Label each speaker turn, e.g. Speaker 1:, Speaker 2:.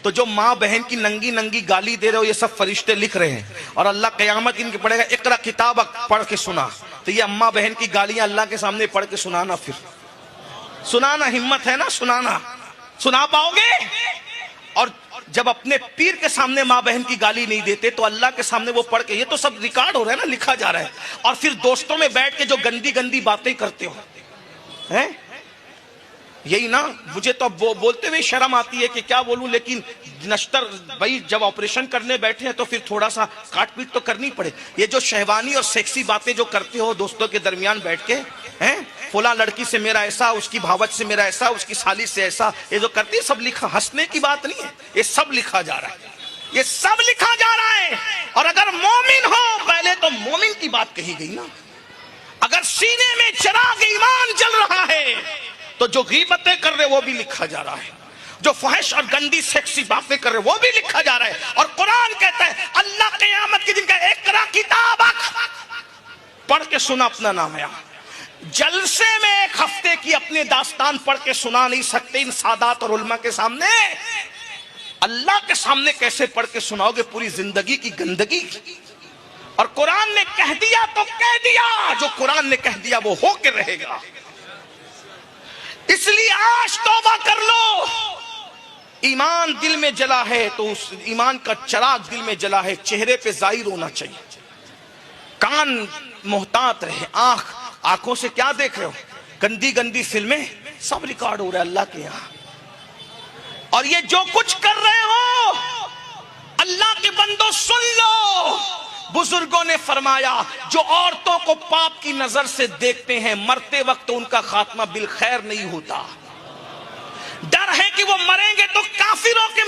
Speaker 1: تو جو ماں بہن کی ننگی ننگی گالی دے رہے ہو یہ سب فرشتے لکھ رہے ہیں، اور اللہ قیامت ان کے پڑھے گا اقرا کتابک، پڑھ کے سنا. تو یہ اماں بہن کی گالیاں اللہ کے سامنے پڑھ کے سنانا، پھر سنانا، ہمت ہے نا سنانا، سنا پاؤ گے؟ اور جب اپنے پیر کے سامنے ماں بہن کی گالی نہیں دیتے تو اللہ کے سامنے وہ پڑھ کے، یہ تو سب ریکارڈ ہو رہا ہے نا، لکھا جا رہا ہے. اور پھر دوستوں میں بیٹھ کے جو گندی گندی باتیں کرتے ہو ہیں، یہی نا. مجھے تو اب بولتے ہوئے شرم آتی ہے کہ کیا بولوں، لیکن نشتر بھائی جب آپریشن کرنے بیٹھے ہیں تو پھر تھوڑا سا کاٹ پیٹ تو کرنی پڑے. یہ جو شہوانی اور سیکسی باتیں جو کرتے ہو دوستوں کے درمیان بیٹھ کے ہیں، فلاں لڑکی سے میرا ایسا، اس کی بھاوت سے میرا ایسا، اس کی سالی سے ایسا، یہ جو کرتی ہے سب لکھا، ہنسنے کی بات نہیں ہے، یہ سب لکھا جا رہا ہے، یہ سب لکھا جا رہا ہے. اور اگر مومن ہو، پہلے تو مومن کی بات کہی گئی نا. اگر سینے میں چراغ ایمان جل رہا ہے تو جو غیبتیں کر رہے وہ بھی لکھا جا رہا ہے، جو فحش اور گندی سیکسی باتیں کر رہے وہ بھی لکھا جا رہا ہے. اور قرآن کہتا ہے اللہ قیامت کے دن کا اقرا کتابک، پڑھ کے سنا اپنا نام ہے. جلسے میں ایک ہفتے کی اپنے داستان پڑھ کے سنا نہیں سکتے ان سادات اور علماء کے سامنے، اللہ کے سامنے کیسے پڑھ کے سناؤ گے پوری زندگی کی گندگی. اور قرآن نے کہہ دیا تو کہہ دیا، جو قرآن نے کہہ دیا وہ ہو کے رہے گا. اس لیے آج توبہ کر لو. ایمان دل میں جلا ہے تو اس ایمان کا چراغ دل میں جلا ہے، چہرے پہ ظاہر ہونا چاہیے. کان محتاط رہے، آنکھوں سے کیا دیکھ رہے ہو؟ گندی گندی فلمیں سب ریکارڈ ہو رہا ہے اللہ کے یہاں. اور یہ جو کچھ کر رہے ہو اللہ کے بندوں سن لو. بزرگوں نے فرمایا جو عورتوں کو پاپ کی نظر سے دیکھتے ہیں مرتے وقت ان کا خاتمہ بالخیر نہیں ہوتا. ڈر ہے کہ وہ مریں گے تو کافروں کے